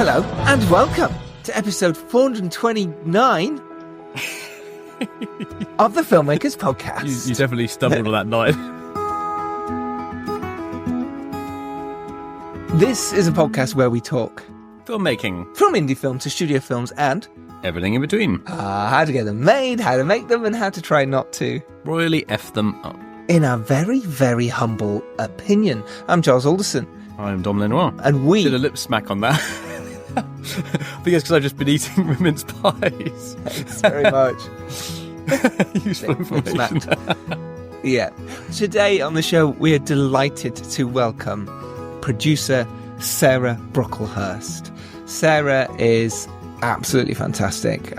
Hello and welcome to episode 429 of the Filmmakers Podcast. You definitely stumbled on that night. This is a podcast where we talk Filmmaking. from indie films to studio films and Everything in between. how to get them made, how to make them, and how to try not to Royally F them up. in our very, very humble opinion. I'm Giles Alderson. I'm Dom Lenoir. And we... Did a lip smack on that. I think it's because I've just been eating mince pies. Thanks very much. Useful information. Yeah. Today on the show, we are delighted to welcome producer Sarah Brocklehurst. Sarah is absolutely fantastic.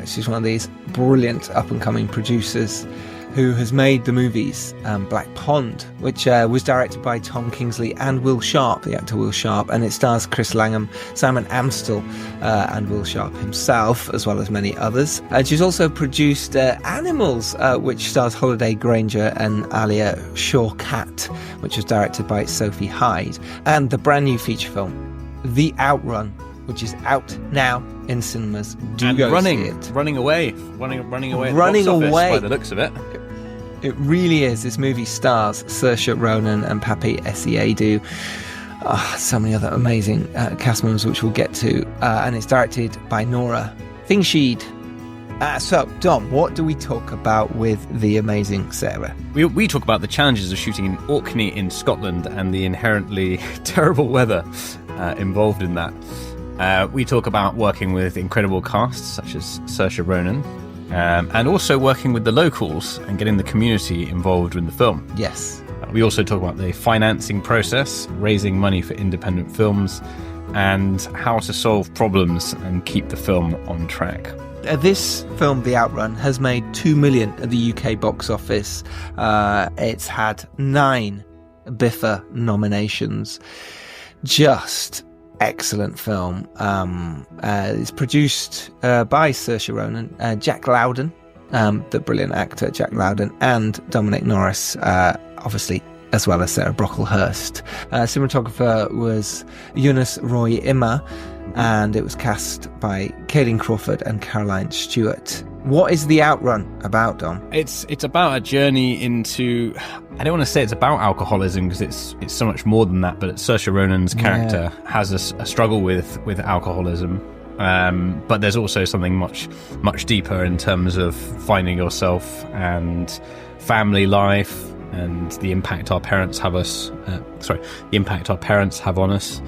She's one of these brilliant up-and-coming producers who has made the movies Black Pond, which was directed by Tom Kingsley and Will Sharp, the actor Will Sharp, and it stars Chris Langham, Simon Amstell, and Will Sharp himself, as well as many others. And she's also produced Animals, which stars Holiday Granger and Alia Shawkat, which was directed by Sophie Hyde, and the brand new feature film, The Outrun, which is out now in cinemas. Do go see it. Running away at the Running box office away. by the looks of it. It really is. This movie stars Saoirse Ronan and Papi Essiedu. So many other amazing cast members, which we'll get to. And it's directed by Nora Fingsheed. So, Dom, what do we talk about with the amazing Sarah? We talk about the challenges of shooting in Orkney in Scotland and the inherently terrible weather involved in that. We talk about working with incredible casts such as Saoirse Ronan, and also working with the locals and getting the community involved in the film. Yes. We also talk about the financing process, raising money for independent films, and how to solve problems and keep the film on track. This film, The Outrun, has made $2 million at the UK box office. It's had 9 BIFA nominations. Just excellent film. It's produced by Saoirse Ronan, Jack Lowden, the brilliant actor Jack Lowden, and Dominic Norris, obviously, as well as Sarah Brocklehurst. Cinematographer was Eunice Roy Immer, and it was cast by Kaylin Crawford and Caroline Stewart. What is The Outrun about, Dom? It's about a journey into... I don't want to say it's about alcoholism because it's so much more than that, but Saoirse Ronan's character has a struggle with alcoholism. But there's also something much deeper in terms of finding yourself and family life and the impact our parents have the impact our parents have on us.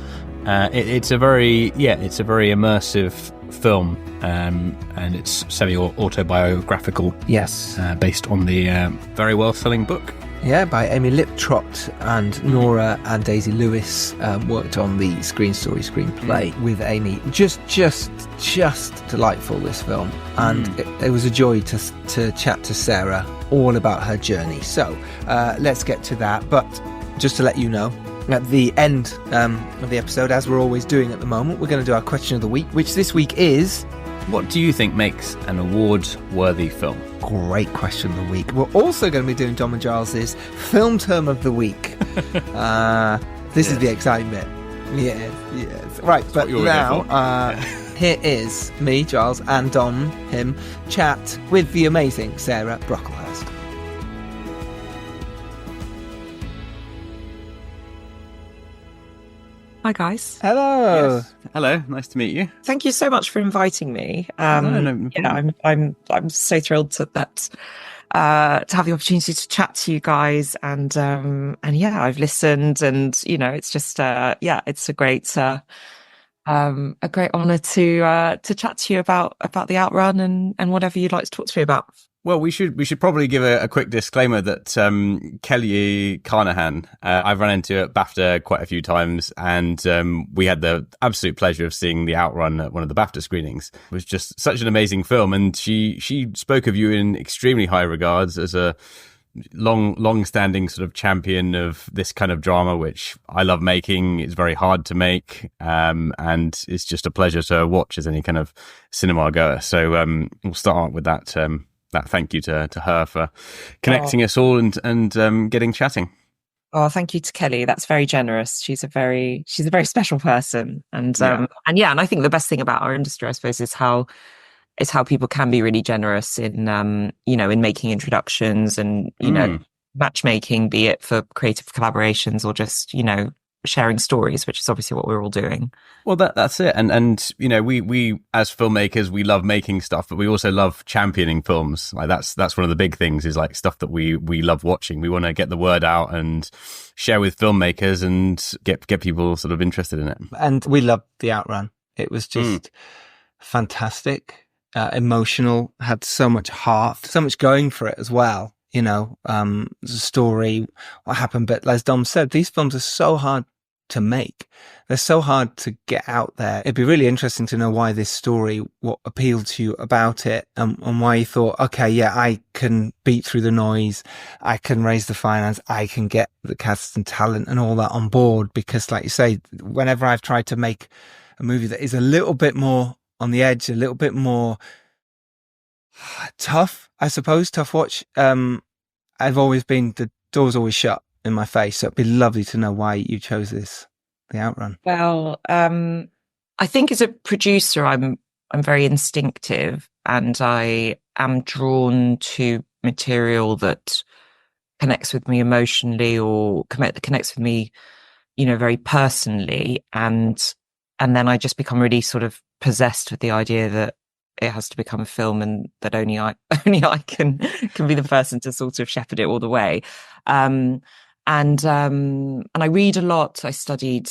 It's a very immersive film, and it's semi-autobiographical. Yes. Based on the very well-selling book. Yeah, by Amy Liptrot, and Nora and Daisy Lewis worked on the screenplay with Amy. Just delightful, this film, and it was a joy to chat to Sarah all about her journey. So let's get to that. But just to let you know, at the end of the episode, as we're always doing at the moment, we're going to do our question of the week, which this week is... What do you think makes an award-worthy film? Great question of the week. We're also going to be doing Dom and Giles's film term of the week. This is the exciting bit. Yes. Right, but now here is me, Giles, and Dom, him, chat with the amazing Sarah Brocklehurst. Hi guys. Hello. Yes. Hello. Nice to meet you. Thank you so much for inviting me. I'm so thrilled to have the opportunity to chat to you guys, and I've listened, and it's just it's a great honor to chat to you about the Outrun and whatever you'd like to talk to me about. Well, we should probably give a quick disclaimer that Kelly Carnahan, I've run into at BAFTA quite a few times, and we had the absolute pleasure of seeing The Outrun at one of the BAFTA screenings. It was just such an amazing film, and she spoke of you in extremely high regards as a long-standing sort of champion of this kind of drama, which I love making. It's very hard to make, and it's just a pleasure to watch as any kind of cinema goer. So we'll start with that thank you to her for connecting us all and getting chatting. Oh, thank you to Kelly. That's very generous. She's a very special person. And and I think the best thing about our industry, I suppose, is how people can be really generous in in making introductions and, matchmaking, be it for creative collaborations or just, sharing stories, which is obviously what we're all doing. Well, that's it. And we as filmmakers, we love making stuff, but we also love championing films. Like that's one of the big things, is like stuff that we love watching. We want to get the word out and share with filmmakers and get people sort of interested in it. And we loved the Outrun. It was just fantastic, emotional, had so much heart, so much going for it as well. The story, what happened. But as Dom said, these films are so hard to make. They're so hard to get out there. It'd be really interesting to know why this story, what appealed to you about it, and why you thought, okay, yeah, I can beat through the noise. I can raise the finance. I can get the cast and talent and all that on board. Because like you say, whenever I've tried to make a movie that is a little bit more on the edge, a little bit more tough, I suppose, tough watch, I've always been, the door's always shut in my face. So it'd be lovely to know why you chose the Outrun. Well, I think as a producer, I'm very instinctive, and I am drawn to material that connects with me emotionally or connects with me, very personally. And then I just become really sort of possessed with the idea that it has to become a film, and that only I can be the person to sort of shepherd it all the way. And I read a lot. I studied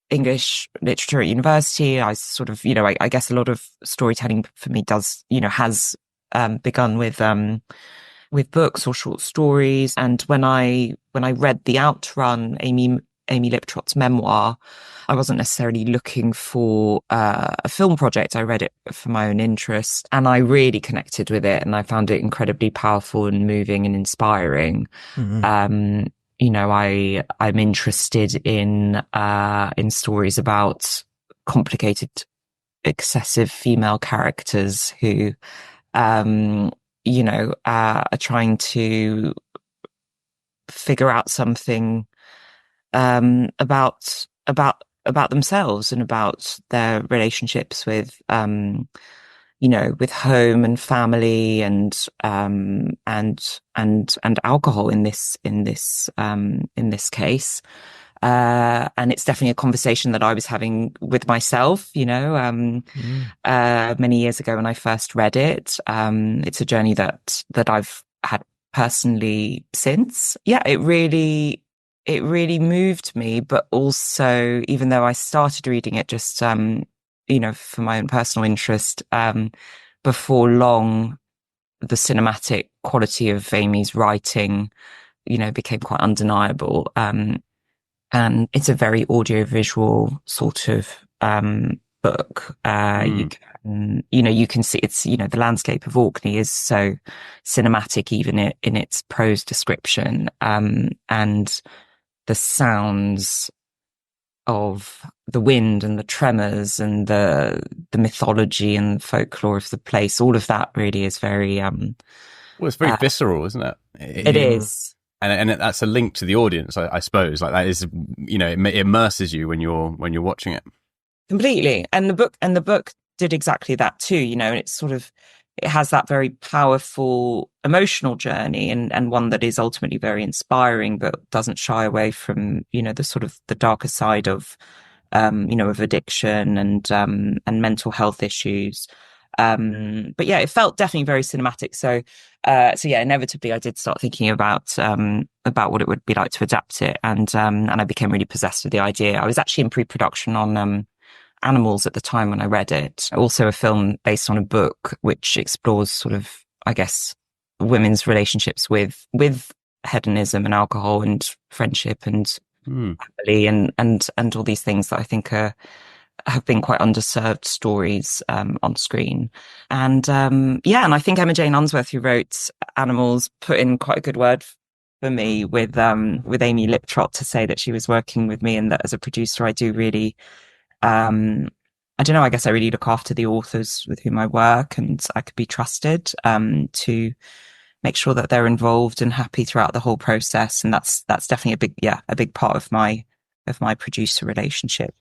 English literature at university. I sort of, I guess a lot of storytelling for me has begun with books or short stories. And when I read The Outrun, Amy Liptrott's memoir, I wasn't necessarily looking for a film project. I read it for my own interest, and I really connected with it, and I found it incredibly powerful and moving and inspiring. Mm-hmm. I'm interested in stories about complicated, excessive female characters who, are trying to figure out something about themselves and about their relationships with with home and family and alcohol in this case. And it's definitely a conversation that I was having with myself, many years ago when I first read it. It's a journey that I've had personally since. Yeah, it really moved me, but also, even though I started reading it just, for my own personal interest, before long, the cinematic quality of Amy's writing, became quite undeniable. And it's a very audiovisual sort of, book. You can see it's, the landscape of Orkney is so cinematic, even in its prose description. And the sounds of the wind and the tremors and the mythology and folklore of the place, all of that really is very well, it's very visceral, isn't it? It is, and that's a link to the audience, I suppose. Like that is, it immerses you when you're watching it completely. And the book did exactly that too. And it's sort of, it has that very powerful emotional journey, and one that is ultimately very inspiring, but doesn't shy away from, the sort of the darker side of, of addiction and mental health issues. But yeah, it felt definitely very cinematic. So yeah, inevitably I did start thinking about what it would be like to adapt it. And I became really possessed with the idea. I was actually in pre-production on, Animals at the time when I read it. Also a film based on a book which explores sort of, I guess, women's relationships with hedonism and alcohol and friendship and family and all these things that I think have been quite underserved stories on screen. And and I think Emma Jane Unsworth, who wrote Animals, put in quite a good word for me with Amy Liptrott to say that she was working with me, and that as a producer I do really I don't know, I guess I really look after the authors with whom I work, and I could be trusted to make sure that they're involved and happy throughout the whole process. And that's definitely a big part of my producer relationship.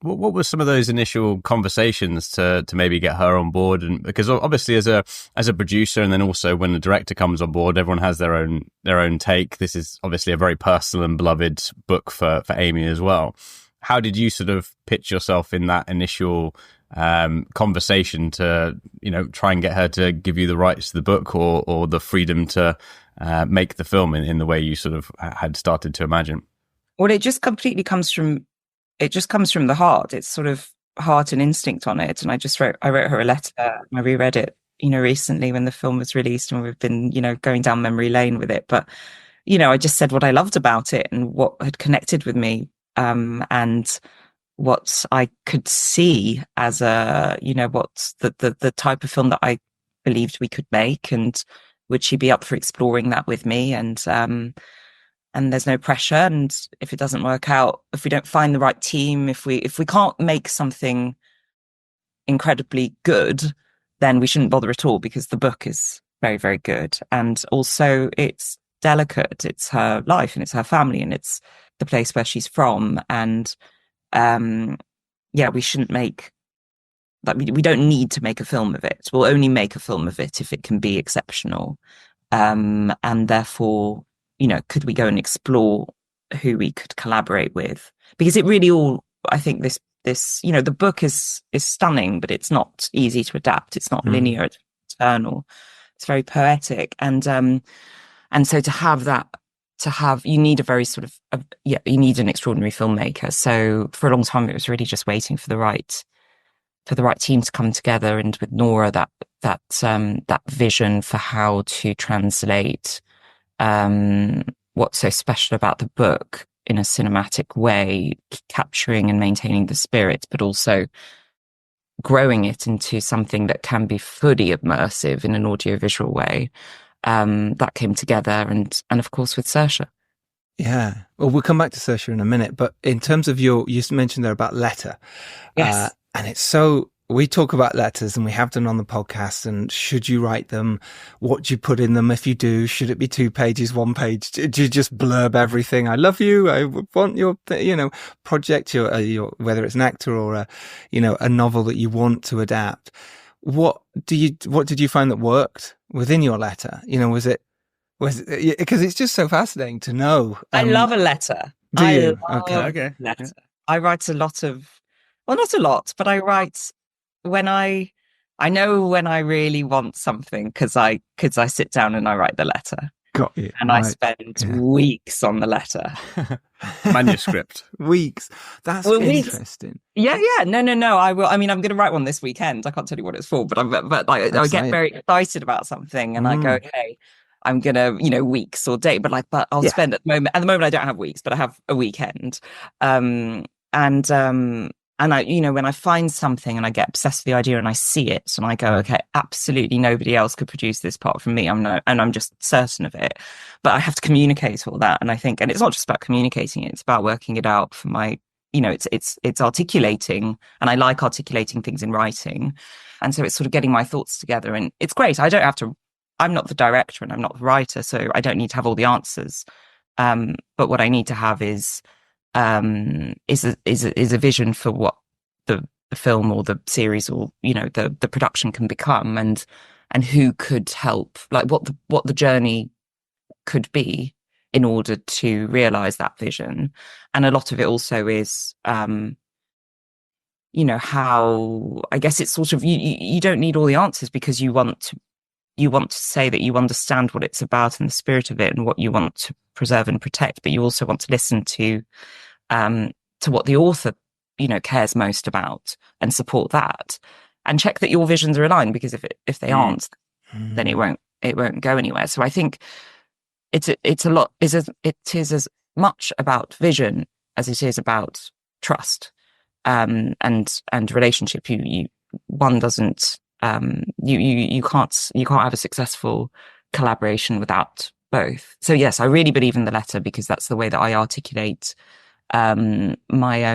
What were some of those initial conversations to maybe get her on board? And because obviously as a producer, and then also when the director comes on board, everyone has their own take. This is obviously a very personal and beloved book for Amy as well. How did you sort of pitch yourself in that initial conversation to, try and get her to give you the rights to the book or the freedom to make the film in the way you sort of had started to imagine? Well, it just completely comes from the heart. It's sort of heart and instinct on it. And I wrote her a letter. I reread it, recently when the film was released, and we've been, going down memory lane with it. But, I just said what I loved about it and what had connected with me, and what I could see as what's the type of film that I believed we could make, and would she be up for exploring that with me? And there's no pressure. And if it doesn't work out, if we don't find the right team, if we can't make something incredibly good, then we shouldn't bother at all, because the book is very, very good. And also it's delicate. It's her life and it's her family and it's the place where she's from. And we shouldn't we don't need to make a film of it. We'll only make a film of it if it can be exceptional. And therefore, could we go and explore who we could collaborate with? Because it really I think this, the book is stunning, but it's not easy to adapt. It's not linear, it's eternal. It's very poetic. And so you need a very sort of, you need an extraordinary filmmaker. So for a long time, it was really just waiting for the right team to come together. And with Nora, that vision for how to translate what's so special about the book in a cinematic way, capturing and maintaining the spirit, but also growing it into something that can be fully immersive in an audiovisual way. That came together, and of course with Saoirse. Yeah. Well, we'll come back to Saoirse in a minute, but in terms of you mentioned there about letter. Yes. And it's so, we talk about letters, and we have done on the podcast, and should you write them? What do you put in them? If you do, should it be 2 pages, 1 page? Do you just blurb everything? I love you. I want your, project, your whether it's an actor or a novel that you want to adapt. What did you find that worked within your letter? Was it, because it's just so fascinating to know. I love a letter. Do you? Okay. Letter. I write a lot of, well, not a lot, but I write when I know when I really want something, because I sit down and I write the letter. Got you. And right. I spend weeks on the letter. Manuscript. Weeks. That's interesting. Yeah. No. I will. I mean, I'm going to write one this weekend. I can't tell you what it's for, but I get very excited about something, and I go, okay, I'm going to, weeks or day, but I'll spend at the moment I don't have weeks, but I have a weekend. And I, when I find something and I get obsessed with the idea and I see it and I go, okay, absolutely nobody else could produce this part from me. And I'm just certain of it, but I have to communicate all that. And I think, and it's not just about communicating it, it's about working it out for my, it's articulating, and I like articulating things in writing. And so it's sort of getting my thoughts together, and it's great. I'm not the director and I'm not the writer, so I don't need to have all the answers. But what I need to have is a vision for what the film or the series or the production can become, and who could help, like what the journey could be in order to realize that vision. And a lot of it also is how, I guess it's sort of, you don't need all the answers, because you want to say that you understand what it's about and the spirit of it and what you want to preserve and protect, but you also want to listen to what the author, cares most about, and support that, and check that your visions are aligned, because if they aren't, then it won't go anywhere. So I think it is as much about vision as it is about trust, and relationship. One doesn't, you can't have a successful collaboration without both. So yes, I really believe in the letter, because that's the way that I articulate my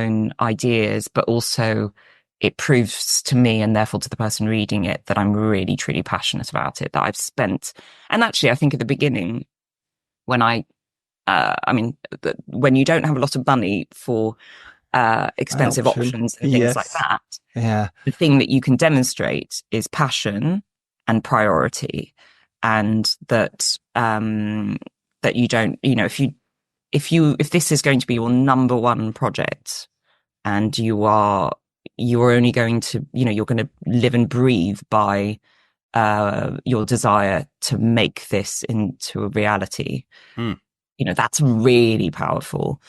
own ideas, but also it proves to me, and therefore to the person reading it, that I'm really, truly passionate about it, that I've spent. And actually, I think at the beginning, when when you don't have a lot of money for expensive options and things like that, the thing that you can demonstrate is passion and priority, and that you don't, if this is going to be your number one project, and you're only going to, you're going to live and breathe by your desire to make this into a reality. That's really powerful.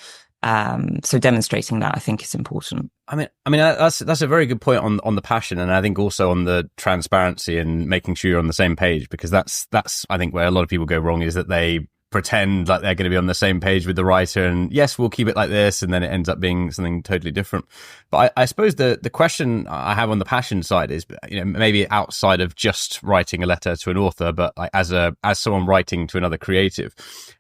So demonstrating that, I think, is important. I mean, that's a very good point on the passion, and I think also on the transparency and making sure you're on the same page, because that's I think where a lot of people go wrong, is that they pretend like they're going to be on the same page with the writer, and yes, we'll keep it like this, and then it ends up being something totally different. But I suppose the question I have on the passion side is, maybe outside of just writing a letter to an author, but like as someone writing to another creative,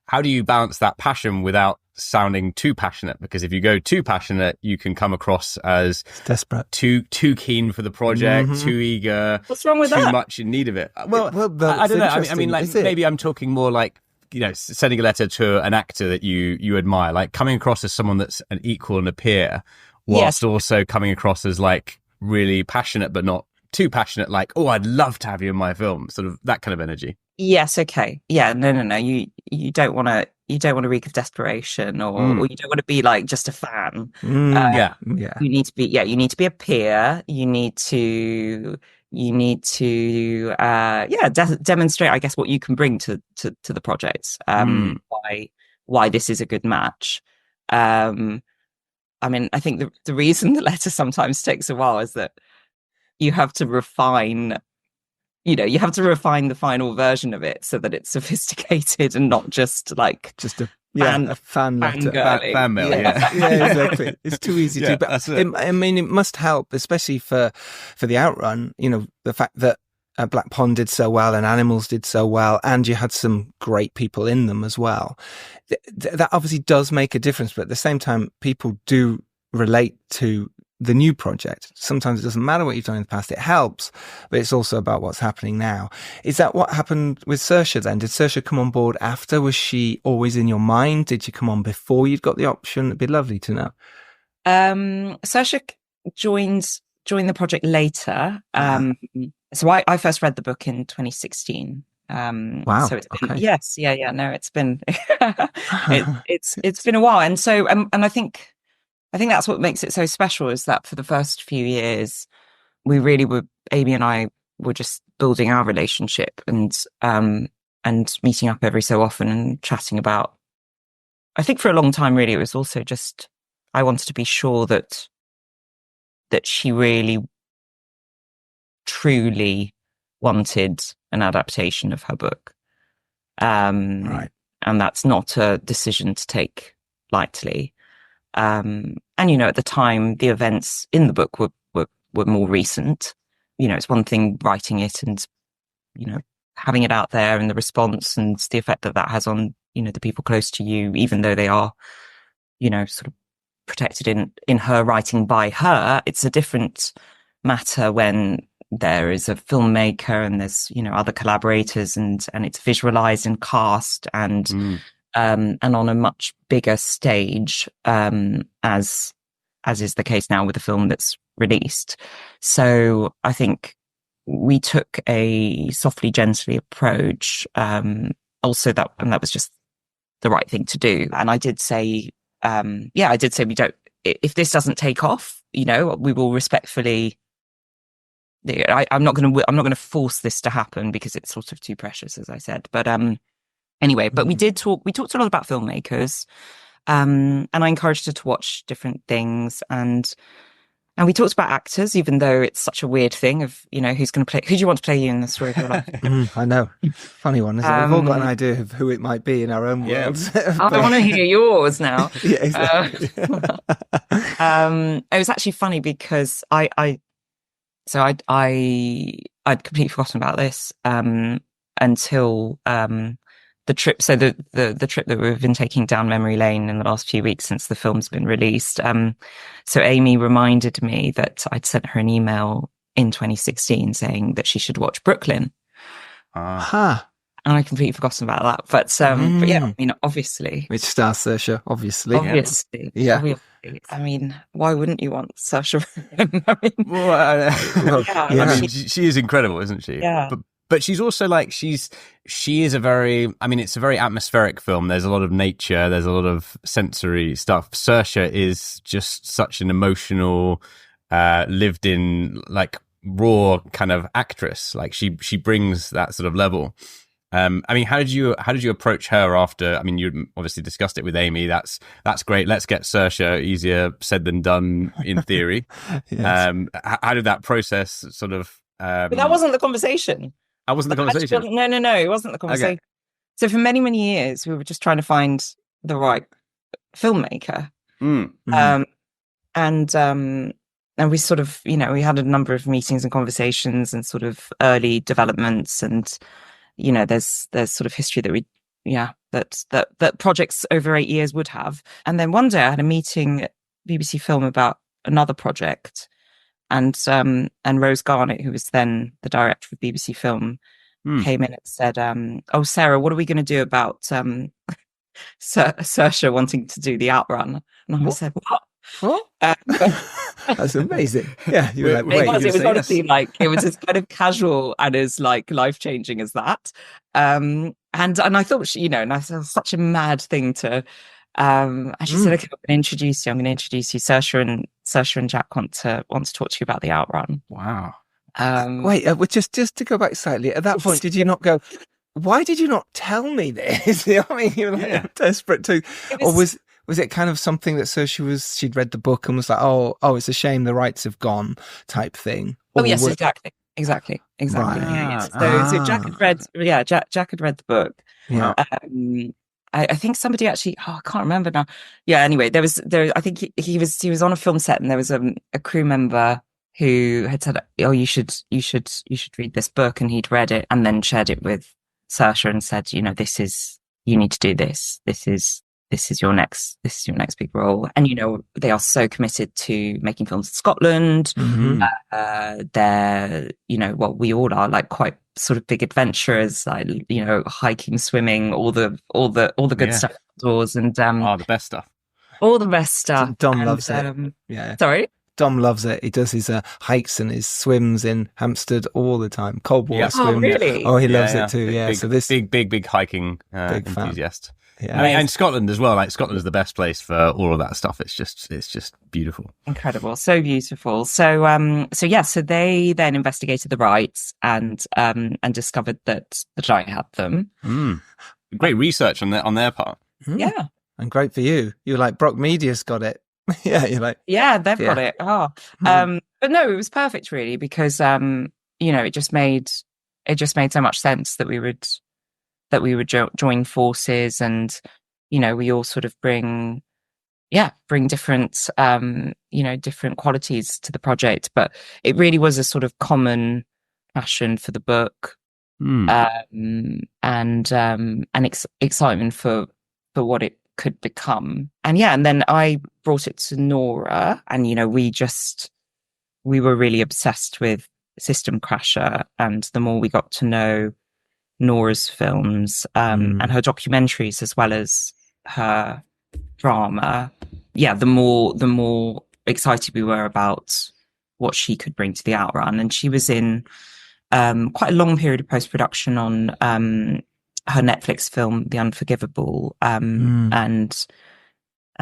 how do you balance that passion without sounding too passionate? Because if you go too passionate, you can come across as desperate, too keen for the project, too eager. What's wrong with too that? Too much in need of it. Well, I don't know. I mean, like, maybe I'm talking more like, sending a letter to an actor that you admire, like coming across as someone that's an equal and a peer, whilst also coming across as like really passionate, but not too passionate, like, oh, I'd love to have you in my film, sort of that kind of energy. Yes. Okay. Yeah. No. You don't want to reek of desperation, or you don't want to be like just a fan. Yeah. You need to be. Yeah. You need to be a peer. You need to demonstrate, I guess, what you can bring to the project. Why this is a good match. I mean, I think the reason the letter sometimes takes a while is that you have to refine. You have to refine the final version of it so that it's sophisticated and not just like a fan letter. Fan mail, yeah, exactly. It's too easy to. But I mean, it must help, especially for the Outrun. The fact that Black Pond did so well and Animals did so well, and you had some great people in them as well. That obviously does make a difference, but at the same time, people do relate to the new project. Sometimes it doesn't matter what you've done in the past, it helps, but it's also about what's happening now. Is that what happened with Saoirse then? Did Saoirse come on board after? Was she always in your mind? Did she come on before you'd got the option? It'd be lovely to know. Saoirse joined the project later. So I first read the book in 2016. Wow. So it's been, okay. Yes. Yeah. No, it's been, it's been a while. And so, and I think that's what makes it so special, is that for the first few years, Amy and I were just building our relationship and meeting up every so often and chatting about, I think for a long time, really, it was also just, I wanted to be sure that she really, truly wanted an adaptation of her book. Right. And that's not a decision to take lightly. And at the time, the events in the book were more recent. It's one thing writing it and having it out there and the response and the effect that has on the people close to you, even though they are sort of protected in her writing by her. It's a different matter when there is a filmmaker and there's other collaborators and it's visualized and cast and on a much bigger stage, as is the case now with the film that's released. So I think we took a softly, gently approach. Also, that was just the right thing to do. And I did say, we don't. If this doesn't take off, we will respectfully. I'm not going to force this to happen because it's sort of too precious, as I said. But anyway, but we talked a lot about filmmakers, and I encouraged her to watch different things, and we talked about actors, even though it's such a weird thing of, who's going to play, who do you want to play you in the story of your life? I know. Funny one, isn't it? We've all got an idea of who it might be in our own worlds. I want to hear yours now. Yeah, exactly. It was actually funny because I'd completely forgotten about this, until, the trip. So the trip that we've been taking down memory lane in the last few weeks since the film's been released. So Amy reminded me that I'd sent her an email in 2016 saying that she should watch Brooklyn. And I completely forgotten about that. But yeah, I mean, obviously. Which stars Saoirse, obviously. Obviously. Yeah. Obviously. I mean, why wouldn't you want Saoirse Ronan? I mean, she is incredible, isn't she? Yeah. But she's also like, she is a very, I mean, it's a very atmospheric film. There's a lot of nature. There's a lot of sensory stuff. Saoirse is just such an emotional, lived in, like, raw kind of actress. Like she brings that sort of level. I mean, how did you approach her after? I mean, you obviously discussed it with Amy. That's great. Let's get Saoirse. Easier said than done, in theory. Yes. How did that process sort of? But that wasn't the conversation. That wasn't the conversation. No, it wasn't the conversation. Okay. So for many, many years, we were just trying to find the right filmmaker. And we sort of, you know, we had a number of meetings and conversations and sort of early developments, and you know, there's sort of history that projects over 8 years would have. And then one day I had a meeting at BBC Film about another project, and Rose Garnett, who was then the director of BBC Film, came in and said, "Oh, Sarah, what are we going to do about Saoirse wanting to do the Outrun?" And I said, "What?" That's amazing. Yeah, you were like, wait, it was honestly like, it was as kind of casual and as like life changing as that. And I thought, she, you know, and I thought such a mad thing to. And she said, "Okay, I'm going to introduce you. Saoirse and Jack want to talk to you about the Outrun." Wow. Wait, just to go back slightly. At that point, did you not go? Why did you not tell me this? I mean, you were like desperate to, or was it kind of something that Saoirse she'd read the book and was like, oh, it's a shame the rights have gone type thing? Or yes, exactly. Right. Yeah. So Jack had read, Jack had read the book. Yeah. I think somebody actually, I can't remember now. Yeah. Anyway, I think he was on a film set, and there was a crew member who had said, "Oh, you should read this book," and he'd read it and then shared it with Saoirse and said, "You know, you need to do this. This is your next big role." And you know, they are so committed to making films in Scotland. They're, you know, what we all are, like quite sort of big adventurers, like, you know, hiking, swimming, all the good stuff outdoors, and the best stuff. All the best stuff. Dom loves it. Yeah. Sorry. Dom loves it. He does his hikes and his swims in Hampstead all the time. Cold water swim. Oh, really? Oh, he loves it too. Yeah. So this big hiking enthusiast. Yeah. And Scotland as well. Like, Scotland is the best place for all of that stuff. It's just beautiful. Incredible. So beautiful. So they then investigated the rights and discovered that I had them. Great research on their part. Yeah. And great for you. You're like, Brock Media's got it. Yeah, you're like, yeah, they've got it. But no, it was perfect really, because you know, it just made so much sense that we would join forces, and you know, we all sort of bring different different qualities to the project, but it really was a sort of common passion for the book, and excitement for what it could become. And then I brought it to Nora, and you know, we were really obsessed with System Crasher, and the more we got to know Nora's films and her documentaries as well as her drama, the more excited we were about what she could bring to the Outrun. And she was in quite a long period of post-production on her Netflix film The Unforgivable, and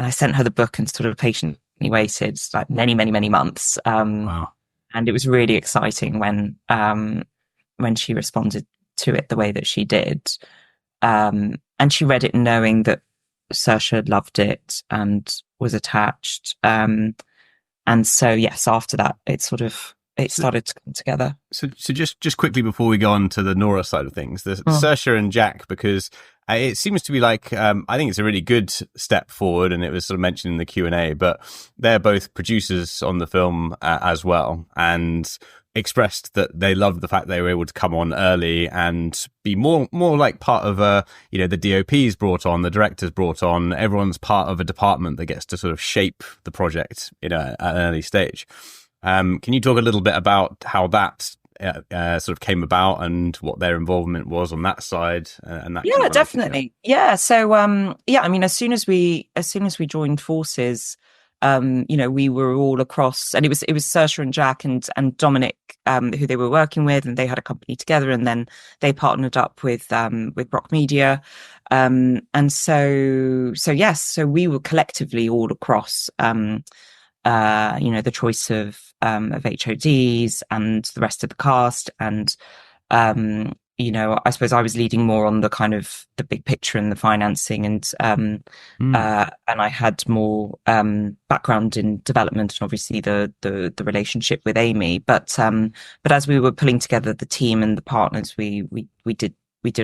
I sent her the book and sort of patiently waited like many months. Wow. And it was really exciting when she responded to it the way that she did, and she read it knowing that Saoirse loved it and was attached, and so yes, after that it it started to come together. So just quickly before we go on to the Nora side of things, the Saoirse and Jack, because it seems to be like, I think it's a really good step forward, and it was sort of mentioned in the Q&A, but they're both producers on the film as well, and expressed that they loved the fact they were able to come on early and be more like part of the DOP's brought on, the director's brought on, everyone's part of a department that gets to sort of shape the project at an early stage. Can you talk a little bit about how that sort of came about and what their involvement was on that side? And that yeah, definitely. Yeah. So, I mean, as soon as we joined forces, we were all across, and it was Saoirse and Jack and Dominic, who they were working with, and they had a company together, and then they partnered up with Brock Media, and so we were collectively all across, the choice of HODs and the rest of the cast, and I suppose I was leading more on the kind of the big picture and the financing, and I had more background in development and obviously the relationship with Amy. But as we were pulling together the team and the partners, we did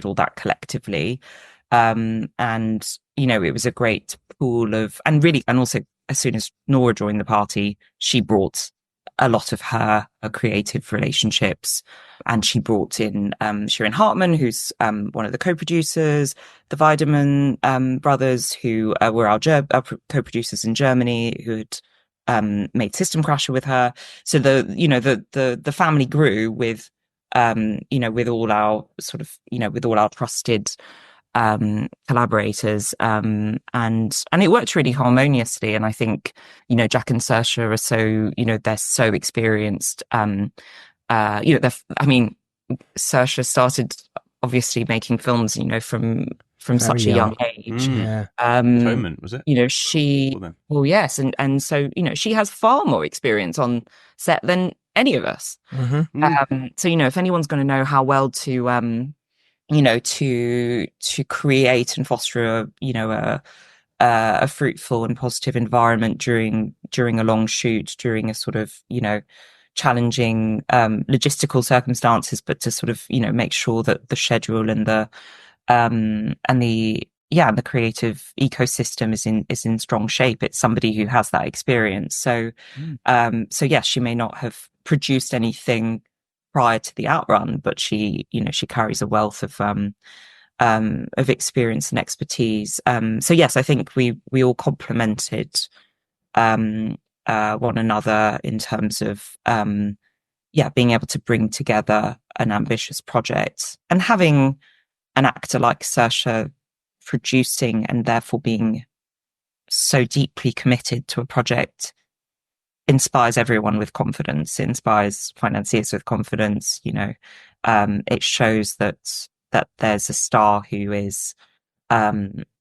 all that collectively, and it was a great pool of, and also as soon as Nora joined the party, she brought a lot of her creative relationships, and she brought in Shirin Hartman, who's one of the co-producers, the Weidemann brothers, who were our co-producers in Germany, who had made System Crasher with her. So the family grew with with all our sort of with all our trusted collaborators, and it worked really harmoniously. And I think Jack and Saoirse are so they're so experienced. Saoirse started obviously making films from such a young age. Atonement, was it? She yes, and so she has far more experience on set than any of us. So if anyone's going to know how well to to create and foster a fruitful and positive environment during a long shoot, during a sort of challenging logistical circumstances, but to sort of make sure that the schedule and the creative ecosystem is in strong shape. It's somebody who has that experience. So yes, she may not have produced anything prior to the Outrun, but she carries a wealth of experience and expertise. So yes, I think we all complemented one another in terms of being able to bring together an ambitious project, and having an actor like Saoirse producing and therefore being so deeply committed to a project inspires everyone with confidence, inspires financiers with confidence. It shows that there's a star who is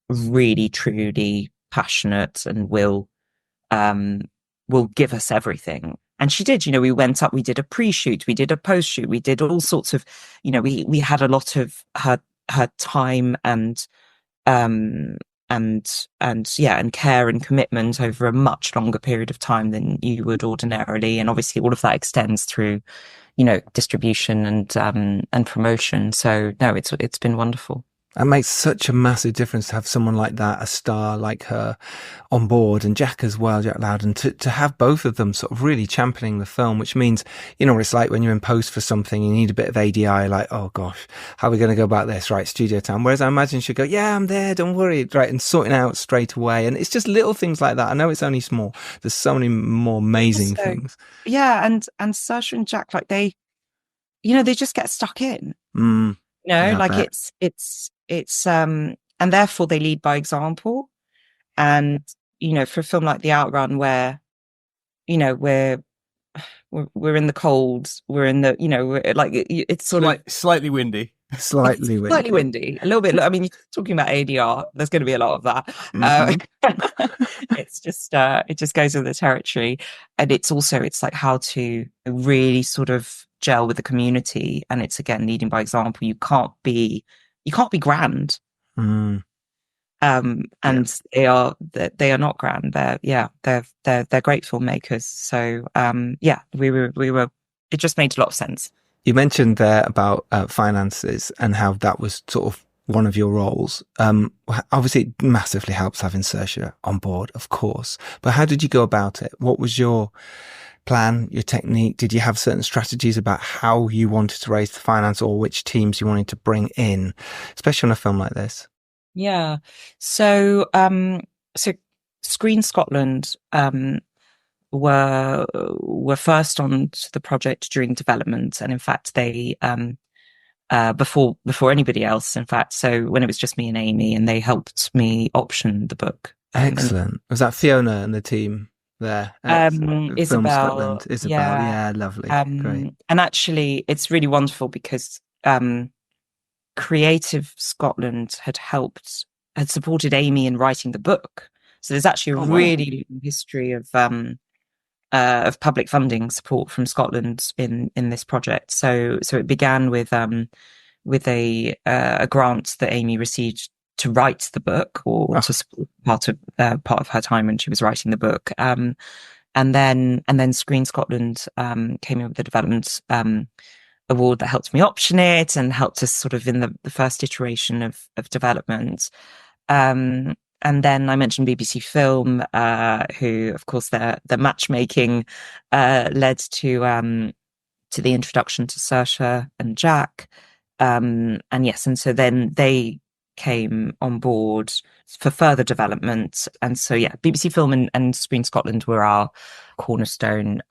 really truly passionate and will give us everything. And she did. We went up, we did a pre-shoot, we did a post-shoot, we did all sorts of, we had a lot of her time and care and commitment over a much longer period of time than you would ordinarily. And obviously all of that extends through, distribution and promotion. So no, it's been wonderful. It makes such a massive difference to have someone like that, a star like her, on board, and Jack as well, Jack Lowden, to have both of them sort of really championing the film, which means, what it's like when you're in post for something, you need a bit of ADI, like, oh gosh, how are we going to go about this? Right, studio time. Whereas I imagine she'd go, yeah, I'm there, don't worry, right, and sorting out straight away. And it's just little things like that. I know it's only small. There's so many more amazing things. Yeah, and Saoirse and Jack, like they just get stuck in. It's and therefore they lead by example. And for a film like The Outrun, where we're in the cold, we're in the we're like it's sort of slightly windy, slightly windy, a little bit. I mean, you're talking about ADR, there's going to be a lot of that. It's just it just goes with the territory. And it's like how to really sort of gel with the community, and it's again leading by example. You can't be grand. And they are not grand. They're great filmmakers. So we were it just made a lot of sense. You mentioned there about finances and how that was sort of one of your roles. Obviously, it massively helps having Saoirse on board, of course. But how did you go about it? What was your plan, your technique? Did you have certain strategies about how you wanted to raise the finance or which teams you wanted to bring in, especially on a film like this? Yeah. So Screen Scotland were first on the project during development, and in fact they before anybody else, in fact. So when it was just me and Amy, and they helped me option the book. Excellent. Was that Fiona and the team there? Isabel. Film Scotland. Isabel. Yeah, lovely. Great. And actually, it's really wonderful because Creative Scotland had supported Amy in writing the book. So there's actually a really long history of public funding support from Scotland in this project. So it began with a grant that Amy received to write the book, or to support part of her time when she was writing the book. And then Screen Scotland came in with the development award that helped me option it and helped us sort of in the first iteration of development. And then I mentioned BBC Film, who, of course, their matchmaking led to the introduction to Saoirse and Jack. And so then they came on board for further development. And so, BBC Film and Screen Scotland were our cornerstone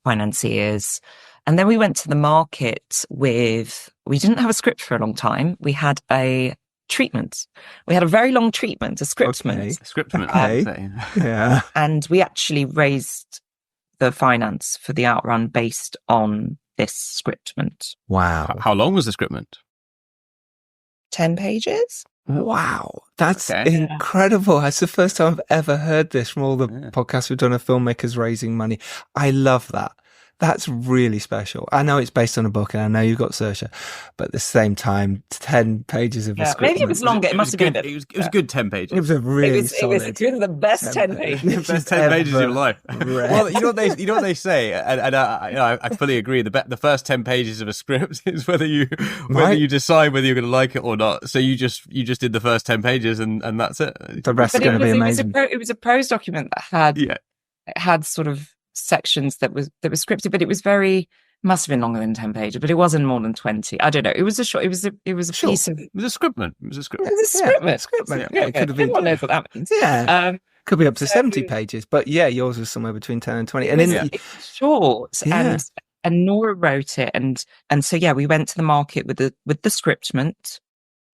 financiers. And then we went to the market we didn't have a script for a long time. We had a treatment. We had a very long treatment, a scriptment. Okay. Yeah. And we actually raised the finance for the Outrun based on this scriptment. Wow. How long was the scriptment? 10 pages. Wow. That's incredible. That's the first time I've ever heard this from all the podcasts we've done of filmmakers raising money. I love that. That's really special. I know it's based on a book and I know you've got Saoirse, but at the same time, 10 pages of a script. Maybe it was longer. It must have been. It was a good 10 pages. It was a really solid. It was good. The best 10 pages. The best 10 pages of your life. Well, you know what they say, and I fully agree. The first 10 pages of a script is whether you decide whether you're going to like it or not. So you just did the first 10 pages and that's it. The rest is going to be amazing. It was a prose document that had sort of sections that was scripted, but it was must have been longer than 10 pages, but it wasn't more than 20. I don't know. It was a short. It was a piece of. It was a scriptment. It was a scriptment. Yeah, it could have been. Everyone knows what that means. Yeah. Could be up to 70 pages, but yours was somewhere between 10 and 20. And it's short, and Nora wrote it, and so we went to the market with the scriptment,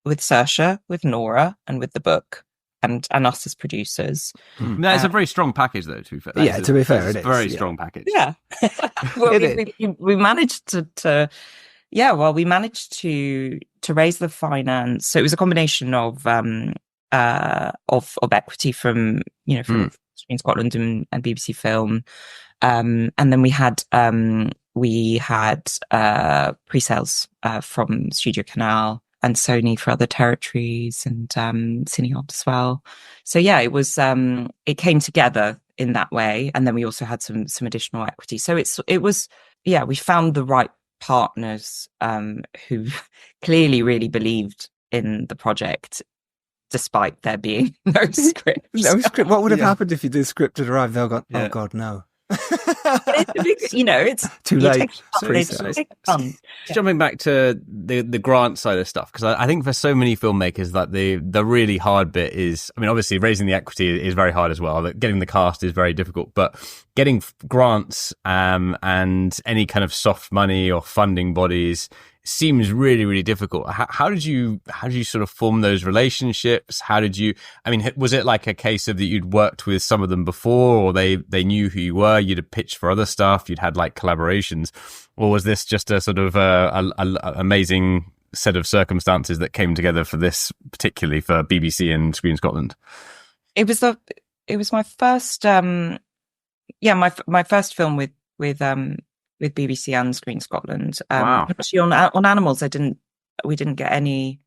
with Saoirse, with Nora, and with the book. And us as producers. No, it's a very strong package, though. To be fair, to be fair, it is a very strong package. Yeah, well, we managed to raise the finance. So it was a combination of equity from Screen Scotland and BBC Film, and then we had pre-sales from Studio Canal and Sony for other territories, and Cineart as well. So it was it came together in that way, and then we also had some additional equity. So it was we found the right partners who clearly really believed in the project, despite there being no script. No script. What would have happened if you did script had arrived? They'll go, oh God, no. It's too late. Jumping back to the grant side of stuff, because I think for so many filmmakers that the really hard bit is, I mean, obviously raising the equity is very hard as well. Getting the cast is very difficult, but getting grants and any kind of soft money or funding bodies seems really, really difficult. How did you sort of form those relationships? Was it like a case of that you'd worked with some of them before, or they knew who you were, you'd have pitched for other stuff, you'd had like collaborations, or was this just a sort of a amazing set of circumstances that came together for this, particularly for BBC and Screen Scotland? It was my first my first film with BBC and Screen Scotland. Wow. Actually, on animals, we didn't get any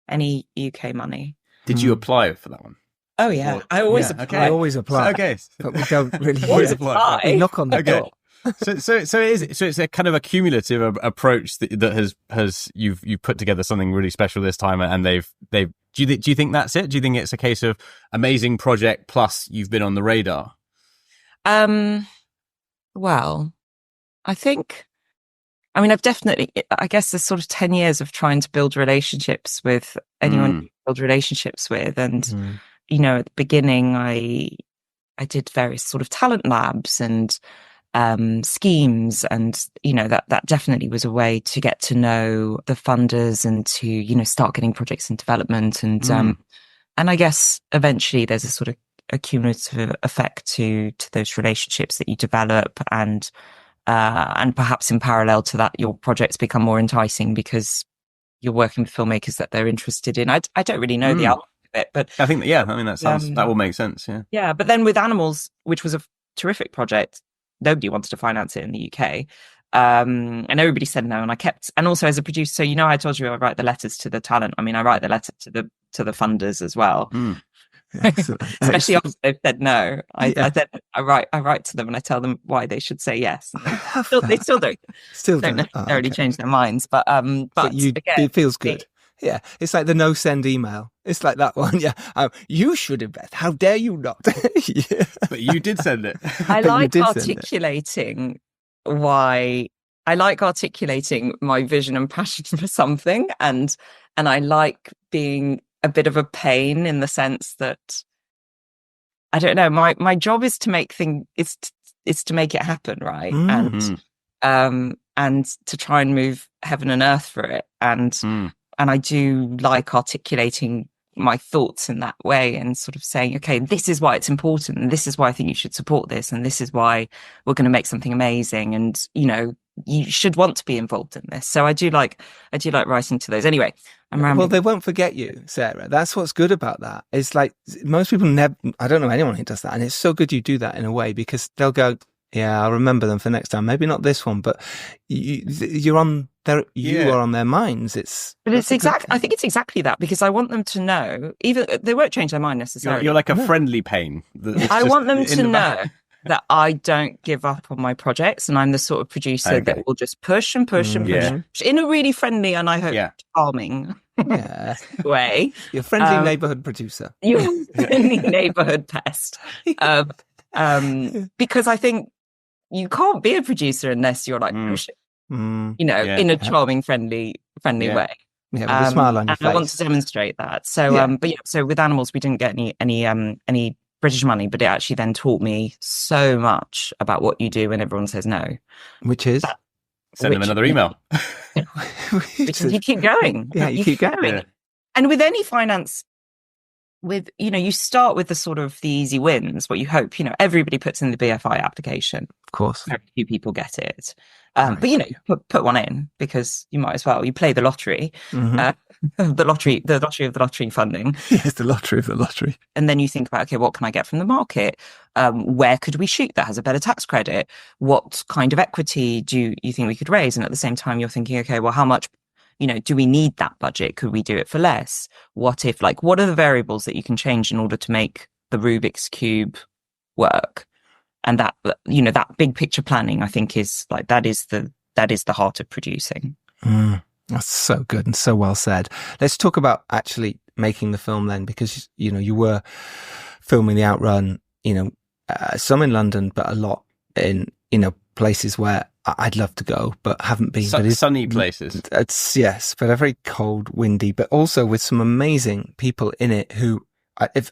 UK money. Did you apply for that one? Oh yeah, I always apply. I always apply. Okay, but we don't really always apply. We knock on the door. So it's a kind of a cumulative approach that has you've put together something really special this time, and they've do you think that's it? Do you think it's a case of amazing project plus you've been on the radar? Well, I've definitely, I guess there's sort of 10 years of trying to build relationships with anyone you build relationships with. And, at the beginning, I did various sort of talent labs and schemes. And, that definitely was a way to get to know the funders and to, start getting projects in development. And I guess eventually there's a sort of a cumulative effect to those relationships that you develop, and perhaps in parallel to that, your projects become more enticing because you're working with filmmakers that they're interested in. I don't really know the outlook of it, but I think that will make sense. Yeah. But then with Animals, which was a terrific project, nobody wanted to finance it in the UK. And everybody said no. And also as a producer, I told you I write the letters to the talent. I mean, I write the letter to the funders as well. Especially after they've said no. I write to them and I tell them why they should say yes. They still don't necessarily change their minds, but it feels good. Yeah, it's like the no send email. It's like that one. Yeah, you should invest. How dare you not? Yeah. But you did send it. I like articulating why. I like articulating my vision and passion for something, and I like being a bit of a pain in the sense that I don't know. My job is to make is to make it happen, right? And to try and move heaven and earth for it. And I do like articulating my thoughts in that way and sort of saying, okay, this is why it's important, and this is why I think you should support this, and this is why we're going to make something amazing, and you should want to be involved in this. So I do like writing to those. Anyway, I'm rambling. Well, they won't forget you, Sarah. That's what's good about that. It's like most people never. I don't know anyone who does that, and it's so good you do that in a way, because they'll go, yeah, I'll remember them for next time. Maybe not this one, but you're on their. You are on their minds. But it's exactly. I think it's exactly that, because I want them to know. Even they won't change their mind necessarily. You're like a friendly pain. I want them to know that I don't give up on my projects, and I'm the sort of producer that will just push and push and push in a really friendly and I hope charming way. You're a friendly neighborhood producer. You're a friendly neighborhood pest. Because I think you can't be a producer unless you're like pushing, in a charming, friendly way. Yeah, with a smile on your face. I want to demonstrate that. So, so with Animals, we didn't get any British money, but it actually then taught me so much about what you do when everyone says no. Which is? Send them another email. Because you keep going. Yeah, you keep going. Yeah. And with any finance, you start with the sort of the easy wins, what you hope, everybody puts in the BFI application. Of course. Very few people get it. But, you put one in, because you might as well. You play the lottery. The lottery of the lottery funding. Yes, the lottery of the lottery. And then you think about, okay, what can I get from the market? Where could we shoot that has a better tax credit? What kind of equity do you think we could raise? And at the same time, you're thinking, okay, well, how much, do we need that budget? Could we do it for less? What are the variables that you can change in order to make the Rubik's Cube work? And that, that big picture planning, I think is that is the heart of producing. That's so good and so well said. Let's talk about actually making the film then, because, you were filming the Outrun, some in London, but a lot in, places where I'd love to go, but haven't been. Sunny places. Yes, but are very cold, windy, but also with some amazing people in it who, if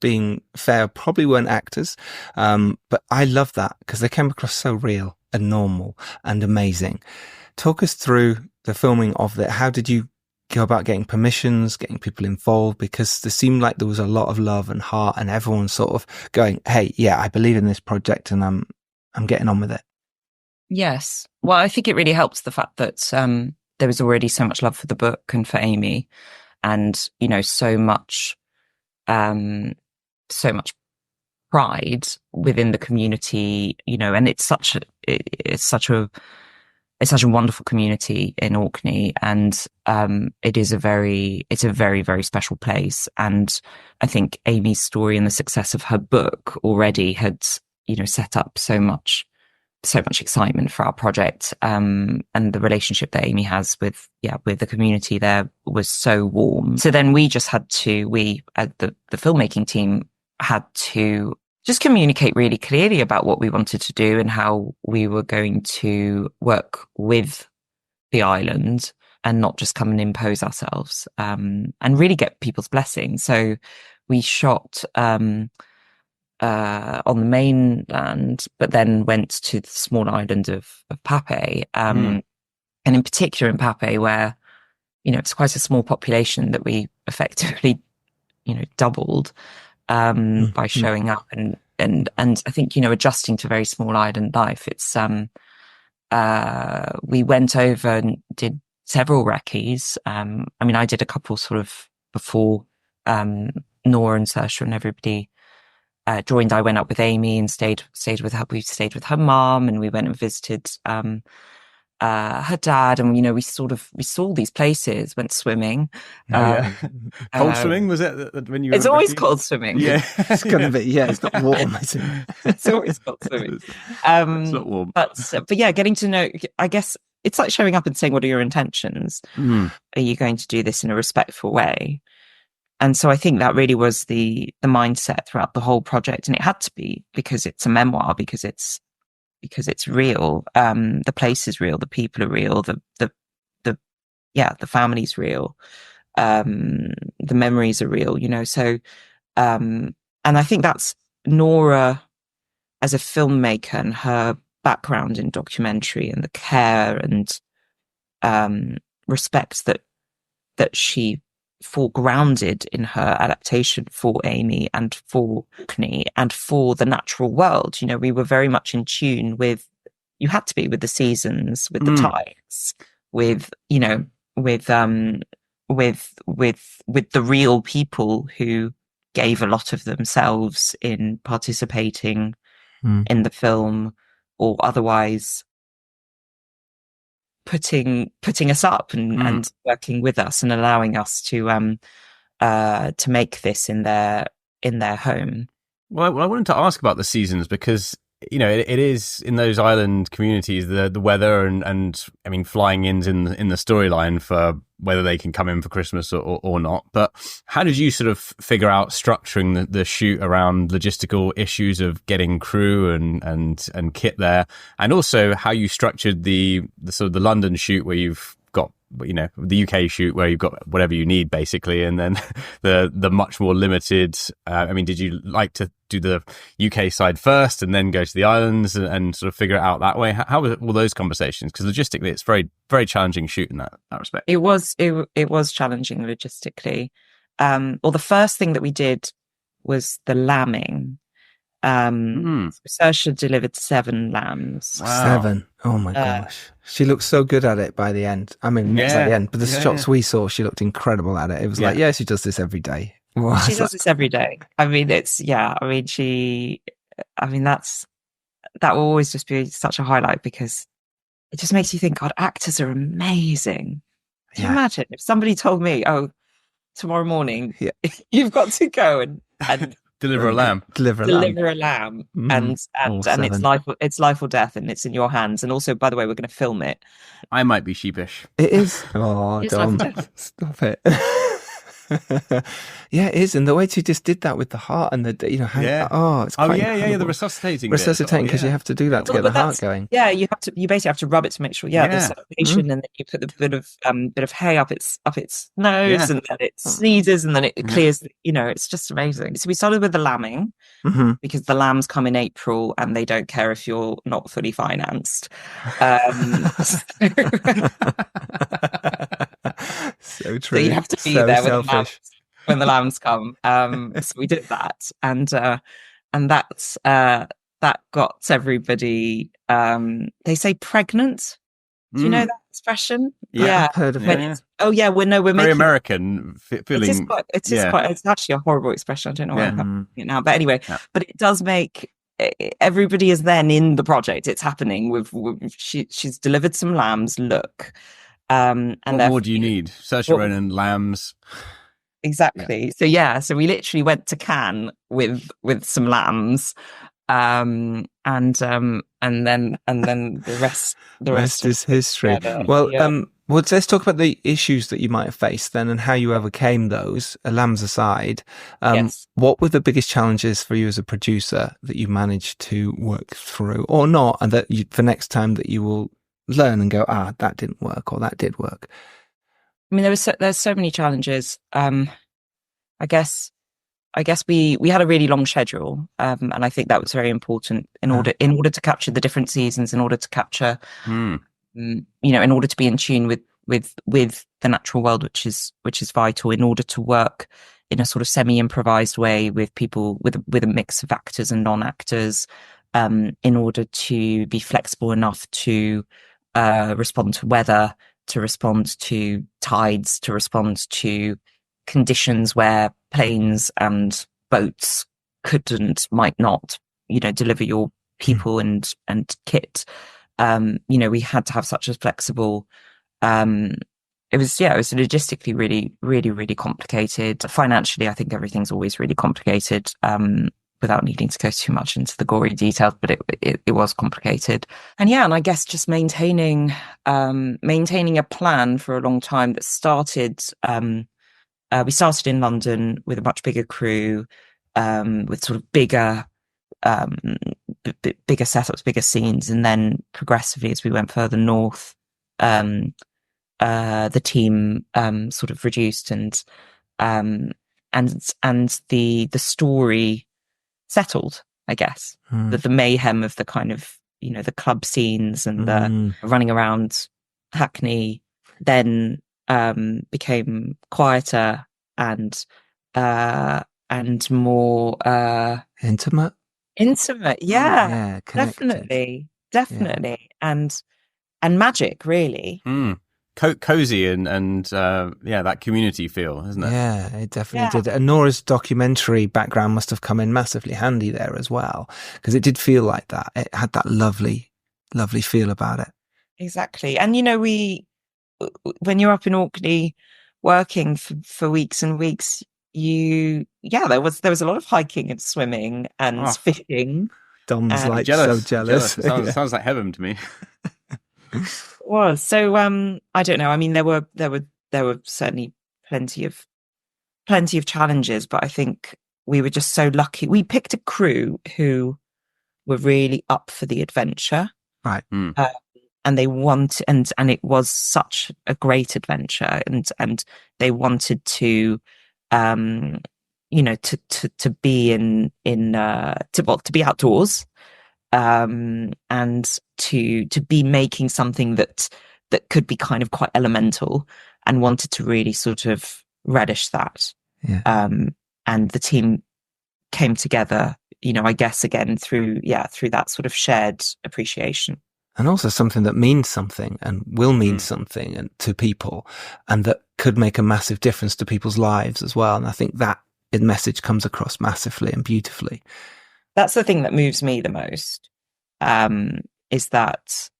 being fair, probably weren't actors. But I love that because they came across so real and normal and amazing. Talk us through the filming of that. How did you go about getting permissions, getting people involved? Because there seemed like there was a lot of love and heart, and everyone sort of going, "Hey, yeah, I believe in this project, and I'm getting on with it." Yes. Well, I think it really helps the fact that there was already so much love for the book and for Amy, and so much pride within the community. And it's such a wonderful community in Orkney, and it's a very, very special place. And I think Amy's story and the success of her book already had, set up so much so much excitement for our project. And the relationship that Amy has with the community there was so warm. So then we just had to, the filmmaking team had to just communicate really clearly about what we wanted to do and how we were going to work with the island and not just come and impose ourselves, and really get people's blessing. So we shot, on the mainland, but then went to the small island of Pape. And in particular in Pape, where, it's quite a small population that we effectively, doubled, by showing up and I think, adjusting to very small island life. It's, we went over and did several recce's. I did a couple sort of before, Nora and Saoirse and everybody joined. I went up with Amy and stayed with her. We stayed with her mum, and we went and visited her dad, and we saw these places, went swimming. Cold swimming, was it when you? It's always cold swimming. Yeah, it's gonna be. Yeah, it's not warm. It's always cold swimming. It's not warm. But yeah, getting to know. I guess it's like showing up and saying, "What are your intentions? Are you going to do this in a respectful way?" And so I think that really was the mindset throughout the whole project, and it had to be, because it's a memoir, because it's real. The place is real, the people are real, the family's real, the memories are real. So, and I think that's Nora as a filmmaker and her background in documentary and the care and respect that she foregrounded in her adaptation for Amy and for Orkney and for the natural world. We were very much in tune with, you had to be, with the seasons, with the tides, with the real people who gave a lot of themselves in participating in the film, or otherwise putting us up and working with us and allowing us to make this in their home. Well, I wanted to ask about the seasons, because it is in those island communities, the weather and I mean, flying in's in the storyline for whether they can come in for Christmas or not. But how did you sort of figure out structuring the shoot around logistical issues of getting crew and kit there, and also how you structured the sort of the London shoot where you've got, the UK shoot where you've got whatever you need basically, and then the much more limited, did you like to do the UK side first and then go to the islands and sort of figure it out that way? How were all those conversations? Because logistically it's very, very challenging shoot in that respect. It was challenging logistically. The first thing that we did was the lambing. Saoirse delivered 7 lambs. Wow. 7. Oh my gosh. She looked so good at it by the end. I mean, not by the end, but the shots we saw, she looked incredible at it. It was like, she does this every day. She does this every day. That will always just be such a highlight, because it just makes you think, God, actors are amazing. Can you imagine if somebody told me, tomorrow morning, you've got to go and deliver a lamb. Deliver a lamb. And it's life or death, and it's in your hands. And also, by the way, we're going to film it. I might be sheepish. It is. Oh, don't stop it. Yeah, it is. And the way she just did that with the heart and the, it's quite the resuscitating because you have to do that to get the heart going. Yeah, you basically have to rub it to make sure there's circulation, and then you put the bit of hay up its nose, and then it sneezes, and then it clears. It's just amazing. So we started with the lambing, because the lambs come in April and they don't care if you're not fully financed. So true. So you have to be there when the lambs come. So we did that, and that got everybody. They say pregnant. Do you know that expression? Yeah, I've heard of it. We're very making American feeling. It's actually a horrible expression. I don't know why I'm having it now, but anyway, but it does make. Everybody is then in the project. It's happening. She's delivered some lambs. Look. And what more do you need? Saoirse Ronan, lambs. Exactly. So we literally went to Cannes with some lambs, And then the rest is history. Well, well, let's talk about the issues that you might have faced then and how you overcame those. Lambs aside, yes. What were the biggest challenges for you as a producer that you managed to work through, or not, and that for next time that you will learn and go, that didn't work, or that did work? I mean, there's so many challenges. I guess we had a really long schedule, and I think that was very important in order to capture the different seasons, in order to capture, in order to be in tune with the natural world, which is vital, in order to work in a sort of semi-improvised way with people with a mix of actors and non-actors, in order to be flexible enough to respond to weather, to respond to tides, to respond to conditions where planes and boats might not, deliver your people and kit. We had to have such a flexible, it was logistically really, really, really complicated. Financially, I think everything's always really complicated, without needing to go too much into the gory details, but it was complicated. And I guess just maintaining a plan for a long time that started, we started in London with a much bigger crew, with sort of bigger setups, bigger scenes, and then progressively, as we went further north, the team sort of reduced, and the story settled, I guess. The mayhem of the kind of the club scenes and the running around Hackney then became quieter and more intimate. Yeah, definitely. And magic, really. Cozy and that community feel, isn't it? Yeah, it definitely did. And Nora's documentary background must have come in massively handy there as well, because it did feel like that. It had that lovely feel about it. Exactly. And when you're up in Orkney working for weeks and weeks, there was a lot of hiking and swimming and fishing. Dom's so jealous. Sounds like heaven to me. Was so I don't know. I mean, there were certainly plenty of challenges, but I think we were just so lucky. We picked a crew who were really up for the adventure, right? And they and it was such a great adventure, and they wanted to, to be to be outdoors, and to be making something that could be kind of quite elemental, and wanted to really sort of relish that. And the team came together, I guess again through that sort of shared appreciation. And also something that means something and will mean something and to people, and that could make a massive difference to people's lives as well. And I think that message comes across massively and beautifully. That's the thing that moves me the most, is that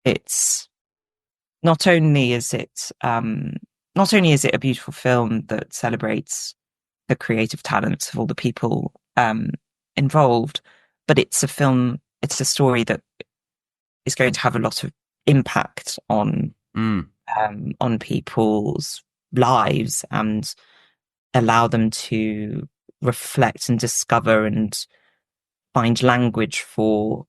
it's not only is it a beautiful film that celebrates the creative talents of all the people involved, but it's a story that is going to have a lot of impact on people's lives and allow them to reflect and discover and find language for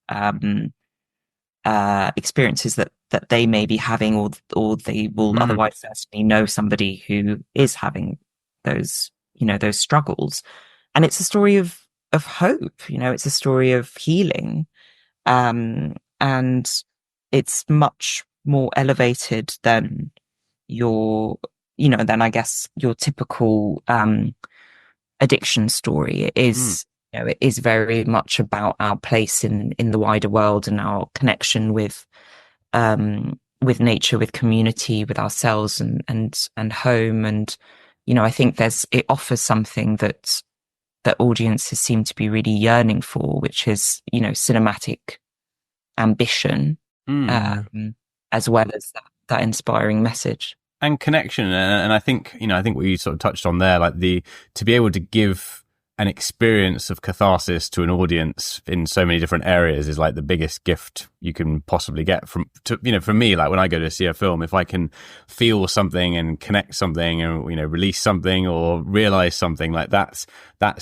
experiences that they may be having, or they will otherwise certainly know somebody who is having those struggles. And it's a story of hope. It's a story of healing, and it's much more elevated than than I guess your typical addiction story. It is, it is very much about our place in the wider world and our connection with nature, with community, with ourselves and home. And, I think it offers something that audiences seem to be really yearning for, which is, cinematic ambition, as well as that inspiring message. And connection. And I think what you sort of touched on there, like to be able to give an experience of catharsis to an audience in so many different areas is like the biggest gift you can possibly get for me. Like when I go to see a film, if I can feel something and connect something and, release something or realize something, like that's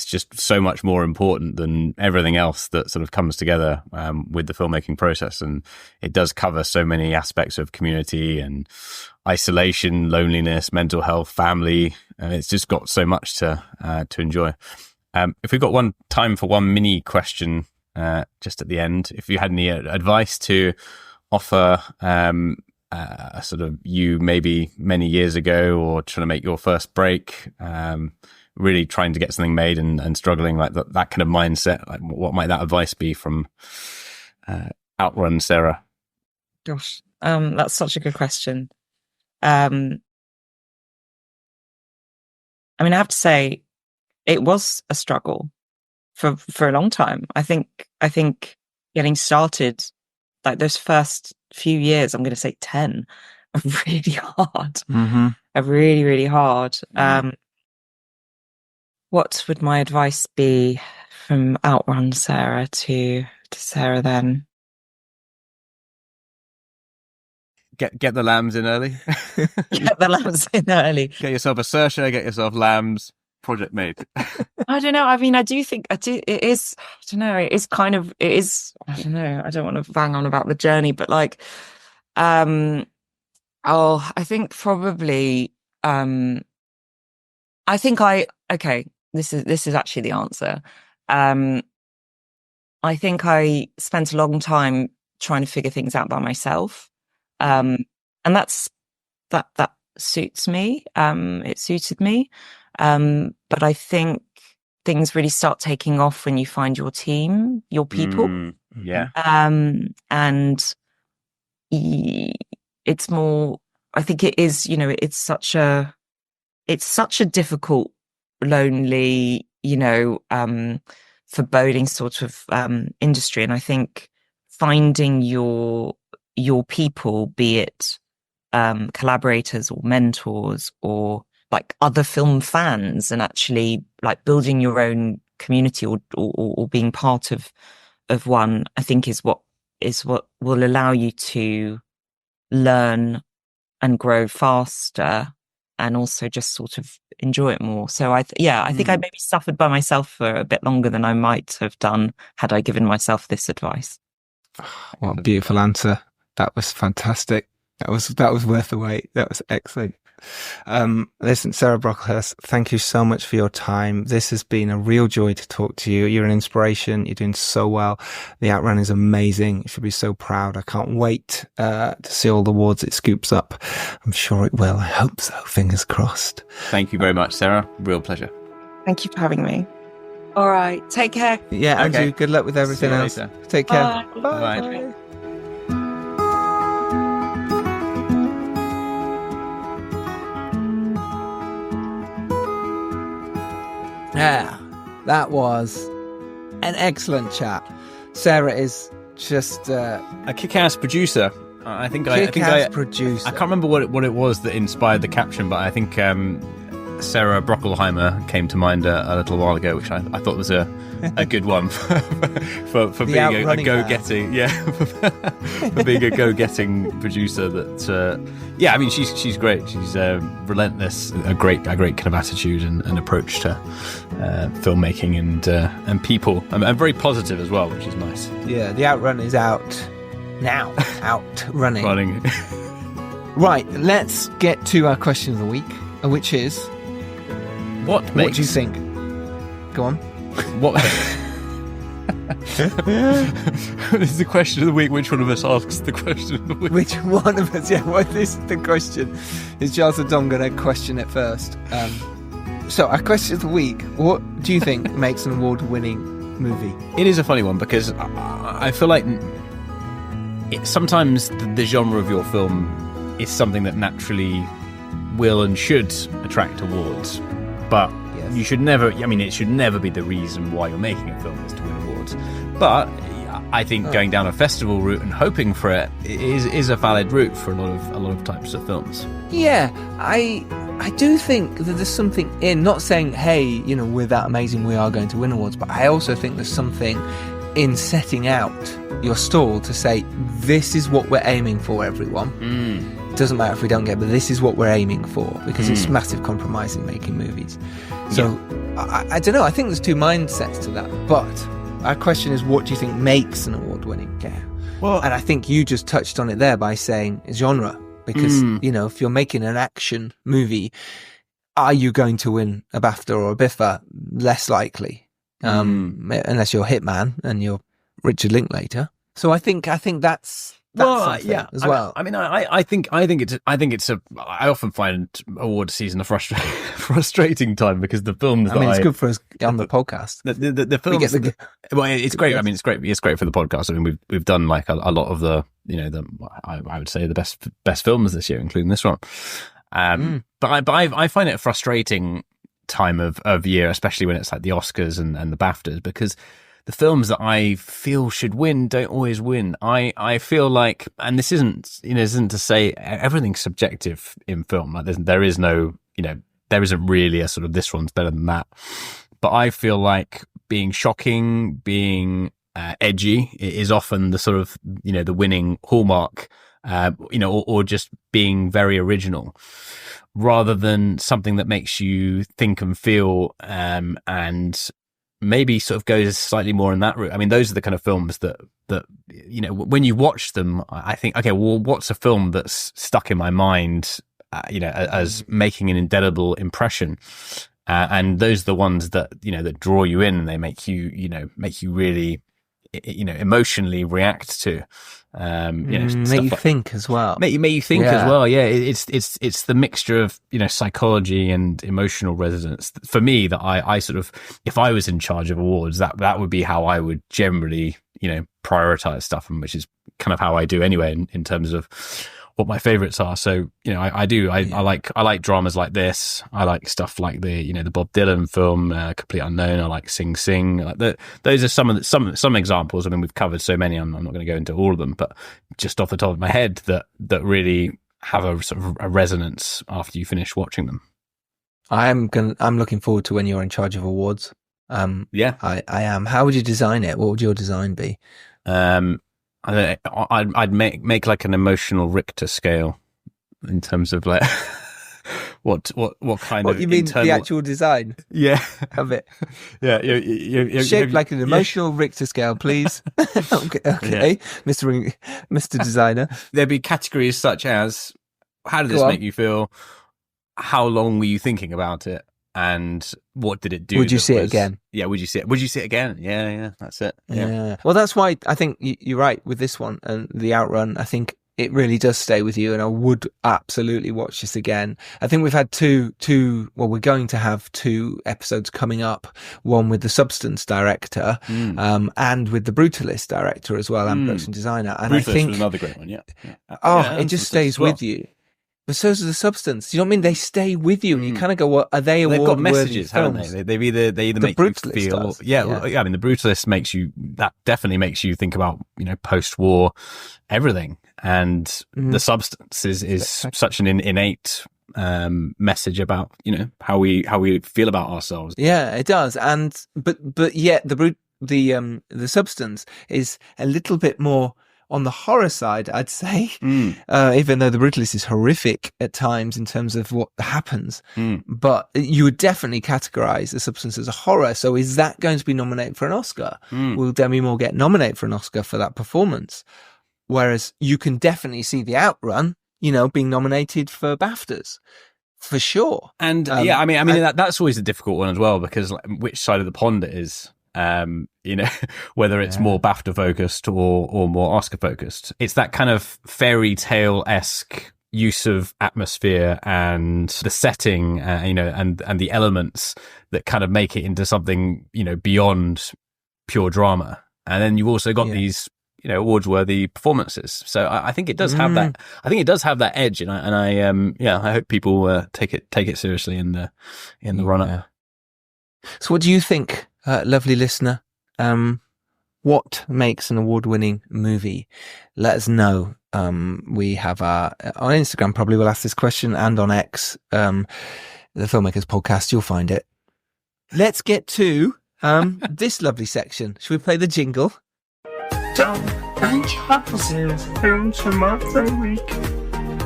just so much more important than everything else that sort of comes together with the filmmaking process. And it does cover so many aspects of community and isolation, loneliness, mental health, family, and it's just got so much to enjoy. If we've got time for one mini question just at the end, if you had any advice to offer sort of you maybe many years ago or trying to make your first break, really trying to get something made and struggling, like that kind of mindset, like what might that advice be from Outrun, Sarah? Gosh, that's such a good question. I mean, I have to say, it was a struggle for a long time. I think getting started, like those first few years, I'm going to say 10, are really hard. Mm-hmm. Are really, really hard. What would my advice be from Outrun Sarah to Sarah then? Get the lambs in early. Get the lambs in early. Get yourself a Saoirse, get yourself lambs. Project made. I don't know. I mean, it is, I don't know, it is kind of, I don't know, I don't want to bang on about the journey, but like, I think probably, this is actually the answer. I think I spent a long time trying to figure things out by myself. And that suits me. It suited me. But I think things really start taking off when you find your team, your people. Yeah. And it's more, I think it is, it's such a difficult, lonely, foreboding sort of, industry. And I think finding your people, be it, collaborators or mentors or like other film fans, and actually like building your own community or being part of one, I think is what will allow you to learn and grow faster and also just sort of enjoy it more. So I think I maybe suffered by myself for a bit longer than I might have done had I given myself this advice. What a beautiful answer. That was fantastic. That was worth the wait. That was excellent. Listen, Sarah Brocklehurst, thank you so much for your time. This has been a real joy to talk to you. You're an inspiration. You're doing so well. The Outrun is amazing. You should be so proud. I can't wait to see all the awards it scoops up. I'm sure it will. I hope so. Fingers crossed. Thank you very much, Sarah. Real pleasure. Thank you for having me. All right. Take care. Yeah, Andrew, okay. Good luck with everything else. Later. Take care. Bye. Bye. Bye. Yeah, that was an excellent chat. Sarah is just a kick-ass producer. I think producer. I can't remember what it was that inspired the caption, but I think Sarah Brocklehurst came to mind a little while ago, which I thought was a good one for being a go-getting, for being a go-getting producer. That I mean, she's great. She's relentless, a great kind of attitude and approach to filmmaking and people, and very positive as well, which is nice. Yeah, the Outrun is out now. Out running. Right, let's get to our question of the week, which is. What do you think? Go on. What? This is the question of the week. Which one of us asks the question of the week? Which one of us? Yeah, well, this is the question. Is Giles or Dom going to question it first? So, our question of the week. What do you think makes an award-winning movie? It is a funny one because I feel like sometimes the genre of your film is something that naturally will and should attract awards. But you should never, it should never be the reason why you're making a film is to win awards. But I think going down a festival route and hoping for it is a valid route for a lot of types of films. Yeah, I do think that there's something in not saying, hey, you know, we're that amazing, we are going to win awards, but I also think there's something in setting out your stall to say, this is what we're aiming for, everyone. Doesn't matter if we don't get it, but this is what we're aiming for, because it's massive compromise in making movies. So I don't know, I think there's two mindsets to that, but our question is, what do you think makes an award-winning game? Well, and I think you just touched on it there by saying genre, because you know, if you're making an action movie, are you going to win a BAFTA or a BIFA? Less likely, unless you're Hitman and you're Richard Linklater. So I think that's as well. I think I often find award season a frustrating time, because the films. It's good for us on the podcast. The films. It's great. I mean, it's great. It's great for the podcast. I mean, we've done like a lot of the, you know, I would say the best films this year, including this one. But I find it a frustrating time of year, especially when it's like the Oscars and the BAFTAs, because the films that I feel should win don't always win. I feel like, and this isn't to say everything's subjective in film. Like there is no, you know, there isn't really a sort of this one's better than that. But I feel like being shocking, being edgy is often the sort of, you know, the winning hallmark, you know, or just being very original, rather than something that makes you think and feel, and maybe sort of goes slightly more in that route. I mean, those are the kind of films that, you know, when you watch them, I think, okay, well, what's a film that's stuck in my mind, you know, as making an indelible impression? And those are the ones that, you know, that draw you in, and they make you really, you know, emotionally react to, you know, make you think as well. Make you think as well. Yeah, it's the mixture of, you know, psychology and emotional resonance for me that I sort of, if I was in charge of awards, that would be how I would generally, you know, prioritize stuff, and which is kind of how I do anyway in terms of what my favorites are. So, you know, I like dramas like this. I like stuff like the, you know, the Bob Dylan film, Complete Unknown. I like Sing Sing. Like those are some examples. I mean, we've covered so many. I'm not going to go into all of them, but just off the top of my head, that really have a sort of a resonance after you finish watching them. I'm looking forward to when you're in charge of awards. I am. How would you design it? What would your design be? I'd make like an emotional Richter scale in terms of like what kind of you mean internal... the actual design? Yeah, of it. Yeah, you shaped like an emotional Richter scale, please. Okay, yeah. Mr. Designer. There'd be categories such as, how did this make you feel? How long were you thinking about it? And what did it do? Would you see it again? Yeah, would you see it again? Yeah, that's it. Yeah. Well, that's why I think you're right with this one and the Outrun. I think it really does stay with you, and I would absolutely watch this again. I think we've had we're going to have 2 episodes coming up, one with the Substance director, and with the Brutalist director as well, and production designer. And Brutalist I think was another great one, yeah. It just stays with you. But so does the Substance. You know what I mean? They stay with you, and you kind of go, "What are they? They've got messages, films? Haven't they? They either make you feel, does. Well, I mean, the Brutalist definitely makes you think about, you know, post-war everything, and the Substance is such an innate message about, you know, how we feel about ourselves. Yeah, it does, and but yet the Substance is a little bit more on the horror side, I'd say, even though the Brutalist is horrific at times in terms of what happens. But you would definitely categorize the Substance as a horror. So is that going to be nominated for an Oscar? Will Demi Moore get nominated for an Oscar for that performance? Whereas you can definitely see the Outrun, you know, being nominated for BAFTAs. For sure. And that's always a difficult one as well, because like, which side of the pond it is. You know, whether it's more BAFTA focused or more Oscar focused. It's that kind of fairy tale-esque use of atmosphere and the setting, you know, and the elements that kind of make it into something, you know, beyond pure drama. And then you've also got these, you know, awards-worthy performances. So I think it does have that. I think it does have that edge, and I hope people take it seriously in the run-up. So, what do you think, lovely listener? what makes an award-winning movie? Let us know. We have on Instagram, probably we'll ask this question, and on X, the Filmmakers Podcast, you'll find it. Let's get to this lovely section. Should we play the jingle? Dom and Giles's Film Term of the Week.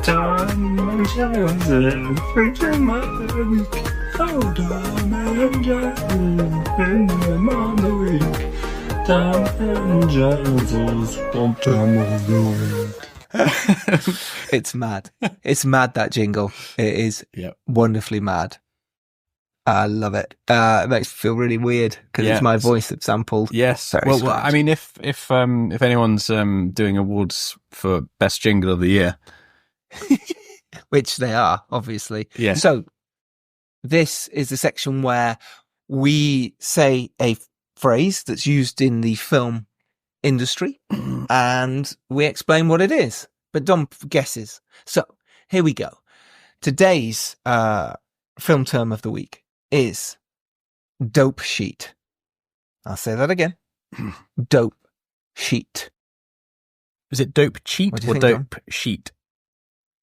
Dom and Giles's Film Term of the Week. Oh, Dom and Giles's Film Term of the Week. Dom and Giles's Film Term of the Week. It's mad. It's mad, that jingle. It is wonderfully mad. I love it. It makes me feel really weird because it's my voice that's sampled. Yes. Well, I mean, if anyone's doing awards for best jingle of the year, which they are, obviously. Yeah. So this is the section where we say a phrase that's used in the film industry and we explain what it is, but Dom guesses. So here we go. Today's film term of the week is dope sheet. I'll say that again. Dope sheet. Is it dope cheat or dope sheet?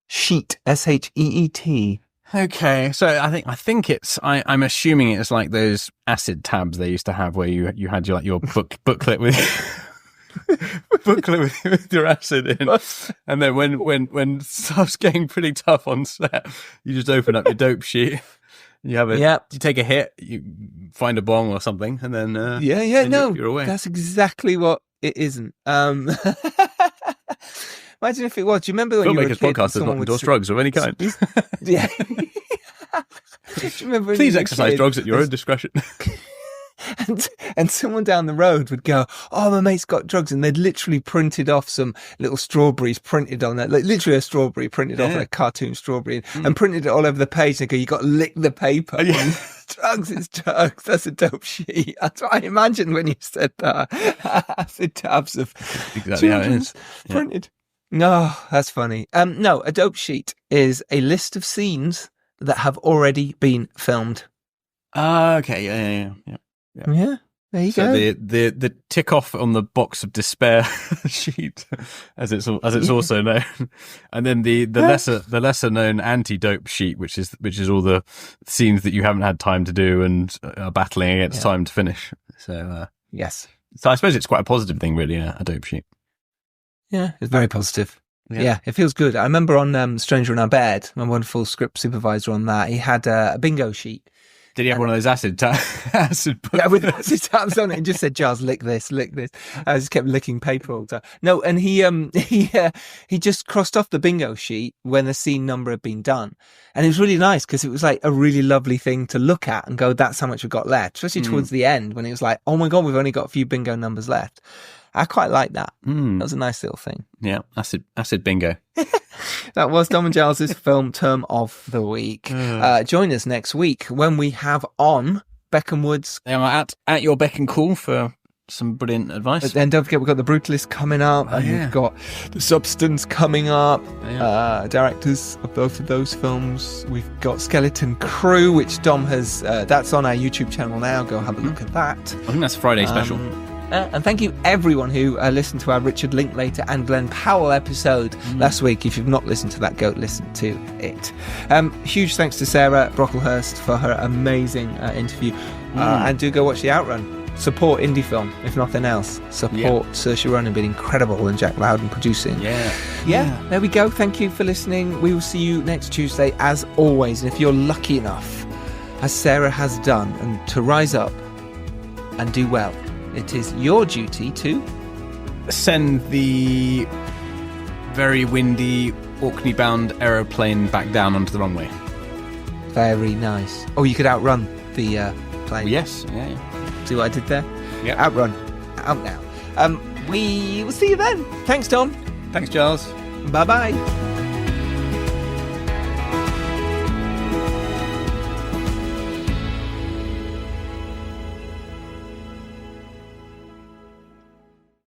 Sheet. SHEET. Okay, so I think it's. I'm assuming it's like those acid tabs they used to have where you had your booklet with with your acid in, and then when stuff's getting pretty tough on set, you just open up your dope sheet. You have you take a hit, you find a bong or something, and then you're away. That's exactly what it isn't. Imagine if it was. Do you remember when you were a kid? Podcast does not endorse drugs of any kind. Yeah. Do you remember? Please exercise drugs at your own discretion. And someone down the road would go, "Oh, my mate's got drugs," and they'd literally printed off some little strawberries printed on that, like literally a strawberry printed off, like a cartoon strawberry, and printed it all over the page. And they go, "You got to lick the paper." Drugs, it's drugs. That's a dope sheet. That's what I imagined when you said that. Acid tabs of exactly how it is printed. No, that's funny. No, a dope sheet is a list of scenes that have already been filmed. Okay, Yeah, there you go. The tick off on the box of despair sheet, as it's also known, and then the lesser known anti-dope sheet, which is all the scenes that you haven't had time to do and are battling against time to finish. So yes, so I suppose it's quite a positive thing, really, a dope sheet. Yeah, it's very positive. Yeah, it feels good. I remember on Stranger in Our Bed, my wonderful script supervisor on that, he had a bingo sheet. Did he have one of those acid books? Yeah, with acid tabs on it, and just said, "Giles, lick this, lick this." I just kept licking paper all the time. No, and he just crossed off the bingo sheet when the scene number had been done, and it was really nice because it was like a really lovely thing to look at and go, "That's how much we've got left." Especially towards the end when it was like, "Oh my god, we've only got a few bingo numbers left." I quite like that. That was a nice little thing. Yeah, acid bingo. That was Dom and Giles' film term of the week. Join us next week when we have on Beckham Woods. They are at your beck and call for some brilliant advice. But then don't forget, we've got The Brutalist coming up, and we've got The Substance coming up. Directors of both of those films. We've got Skeleton Crew, which Dom has. That's on our YouTube channel now. Go have a look at that. I think that's a Friday special. And thank you everyone who listened to our Richard Linklater and Glenn Powell episode last week. If you've not listened to that, go listen to it. Huge thanks to Sarah Brocklehurst for her amazing interview. And do go watch the Outrun. Support indie film, if nothing else. Support Saoirse Ronan being incredible and Jack Lowden producing. Yeah, there we go. Thank you for listening. We will see you next Tuesday as always. And if you're lucky enough, as Sarah has done, and to rise up and do well, it is your duty to send the very windy Orkney-bound aeroplane back down onto the runway. Very nice. Oh, you could outrun the plane. Yes. Yeah. See what I did there? Yeah. Outrun. Out now. We will see you then. Thanks, Tom. Thanks, Giles. Bye-bye.